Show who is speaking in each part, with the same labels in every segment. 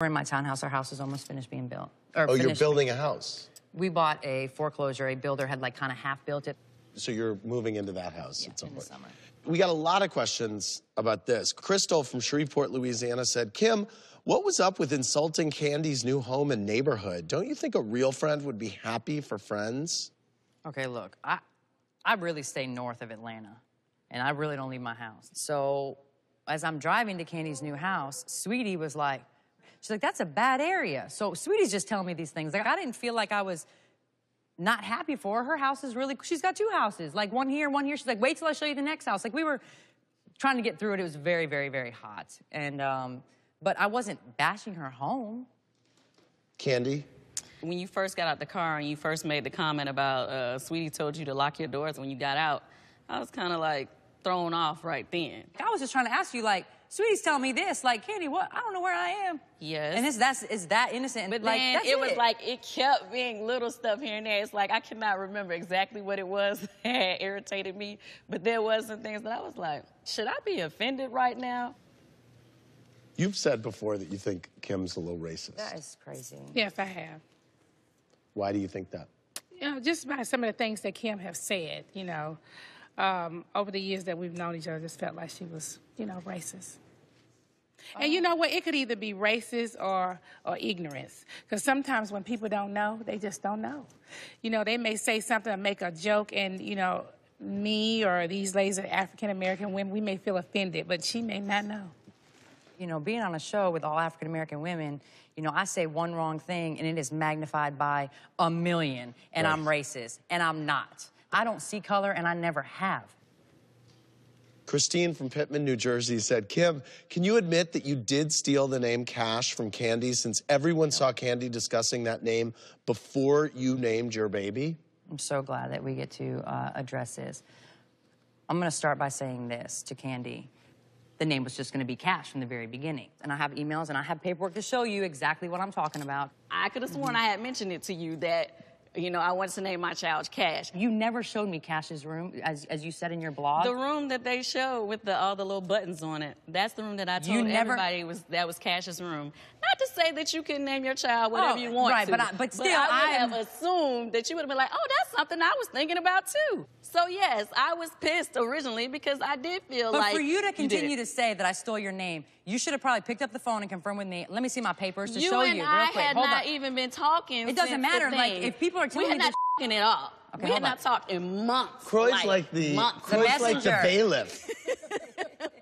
Speaker 1: We're in my townhouse. Our house is almost finished being built.
Speaker 2: Oh, you're building a house?
Speaker 1: We bought a foreclosure. A builder had like kind of half built it.
Speaker 2: So you're moving into that house at some
Speaker 1: in
Speaker 2: point.
Speaker 1: the summer.
Speaker 2: We got a lot of questions about this. Crystal from Shreveport, Louisiana said, Kim, what was up with insulting Kandi's new home and neighborhood? Don't you think a real friend would be happy for friends?
Speaker 1: Okay, look, I really stay north of Atlanta, and I really don't leave my house. So as I'm driving to Kandi's new house, Sweetie was like, she's like, that's a bad area. So Sweetie's just telling me these things. Like, I didn't feel like I was not happy for her. Her house is really, she's got two houses, like one here, one here. She's like, wait till I show you the next house. Like, we were trying to get through it. It was very, very, very hot. And, but I wasn't bashing her home.
Speaker 2: Kandi?
Speaker 3: When you first got out the car and you first made the comment about Sweetie told you to lock your doors when you got out, I was kind of like thrown off right then.
Speaker 1: I was just trying to ask you, like, Sweetie's telling me this, like, Kandi, what? I don't know where I am.
Speaker 3: Yes.
Speaker 1: And it's that innocent.
Speaker 3: But
Speaker 1: like,
Speaker 3: then it was like, it kept being little stuff here and there. It's like, I cannot remember exactly what it was that had irritated me, but there was some things that I was like, should I be offended right now?
Speaker 2: You've said before that you think Kim's a little racist.
Speaker 1: That is crazy.
Speaker 4: Yes, I have.
Speaker 2: Why do you think that?
Speaker 4: You know, just by some of the things that Kim have said, you know, over the years that we've known each other, I just felt like she was, you know, racist. And you know what? It could either be racist or ignorance. Because sometimes when people don't know, they just don't know. You know, they may say something or make a joke, and, you know, me or these ladies, African-American women, we may feel offended, but she may not know.
Speaker 1: You know, being on a show with all African-American women, you know, I say one wrong thing, and it is magnified by a million, and
Speaker 2: Right.
Speaker 1: I'm racist, and I'm not. I don't see color, and I never have.
Speaker 2: Christine from Pittman, New Jersey said, Kim, can you admit that you did steal the name Cash from Kandi since everyone saw Kandi discussing that name before you named your baby?
Speaker 1: I'm so glad that we get to address this. I'm going to start by saying this to Kandi. The name was just going to be Cash from the very beginning. And I have emails and I have paperwork to show you exactly what I'm talking about.
Speaker 3: I could have sworn I had mentioned it to you that, you know, I wanted to name my child Cash.
Speaker 1: You never showed me Cash's room, as you said in your blog.
Speaker 3: The room that they showed with all the little buttons on it, that's the room that I told everybody that was Cash's room. Not to say that you can name your child whatever you want to.
Speaker 1: But still,
Speaker 3: I would have assumed that you would have been like, oh, that's something I was thinking about too. So yes, I was pissed originally because I did feel like.
Speaker 1: But for you to continue to say that I stole your name, you should have probably picked up the phone and confirmed with me. Let me see my papers to show you real quick.
Speaker 3: You and I had not even been talking.
Speaker 1: It doesn't matter. Like, if people are telling me
Speaker 3: we had not talking at all.
Speaker 1: Okay,
Speaker 3: we had not talked in months.
Speaker 2: Croy's like the bailiff.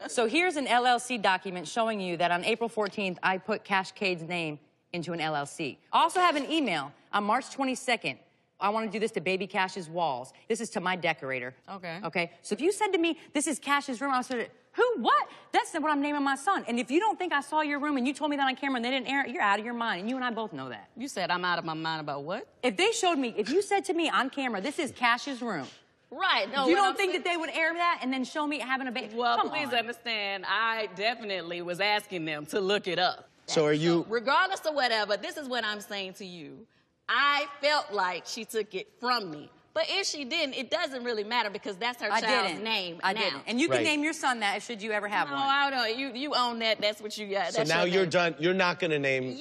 Speaker 1: So here's an LLC document showing you that on April 14th, I put Cash Cade's name into an LLC. I also have an email on March 22nd. I want to do this to Baby Cash's walls. This is to my decorator.
Speaker 3: Okay.
Speaker 1: Okay? So if you said to me, this is Cash's room, I said, who? What? That's what I'm naming my son. And if you don't think I saw your room and you told me that on camera and they didn't air it, you're out of your mind. And you and I both know that.
Speaker 3: You said I'm out of my mind about what?
Speaker 1: If they showed me, if you said to me on camera, this is Cash's room.
Speaker 3: Right. No,
Speaker 1: you don't think that they would air that and then show me having a baby?
Speaker 3: Well, please understand, I definitely was asking them to look it up.
Speaker 2: So are you...
Speaker 3: So regardless of whatever, this is what I'm saying to you. I felt like she took it from me. But if she didn't, it doesn't really matter because that's her child's name.
Speaker 1: I didn't. And you can name your son that should you ever have one.
Speaker 3: No, I don't. You own that. That's what you got.
Speaker 2: So now you're done. You're not going to name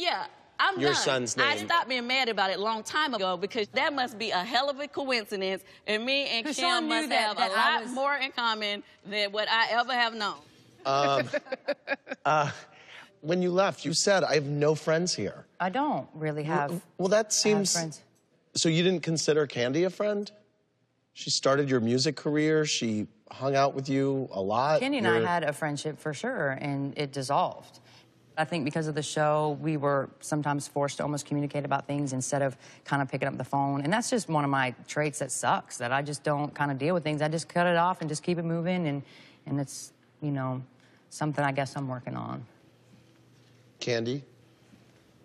Speaker 3: I'm
Speaker 2: your
Speaker 3: done.
Speaker 2: son's name.
Speaker 3: I stopped being mad about it a long time ago because that must be a hell of a coincidence. And me and Kim must have a lot more in common than what I ever have known.
Speaker 2: When you left, you said, I have no friends here.
Speaker 1: I don't really have
Speaker 2: Well, that seems...
Speaker 1: friends.
Speaker 2: So you didn't consider Kandi a friend? She started your music career. She hung out with you a lot.
Speaker 1: Kandi and I had a friendship for sure, and it dissolved. I think because of the show, we were sometimes forced to almost communicate about things instead of kind of picking up the phone. And that's just one of my traits that sucks, that I just don't kind of deal with things. I just cut it off and just keep it moving, and it's, you know, something I guess I'm working on.
Speaker 2: Kandi?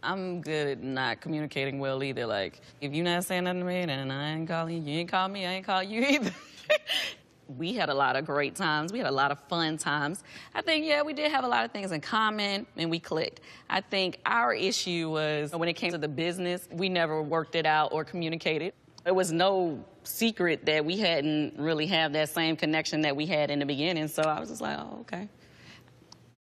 Speaker 3: I'm good at not communicating well either. Like, if you're not saying nothing to me, then I ain't calling you. You ain't call me, I ain't call you either. We had a lot of great times. We had a lot of fun times. I think, yeah, we did have a lot of things in common, and we clicked. I think our issue was when it came to the business, we never worked it out or communicated. There was no secret that we hadn't really had that same connection that we had in the beginning, so I was just like, oh, okay.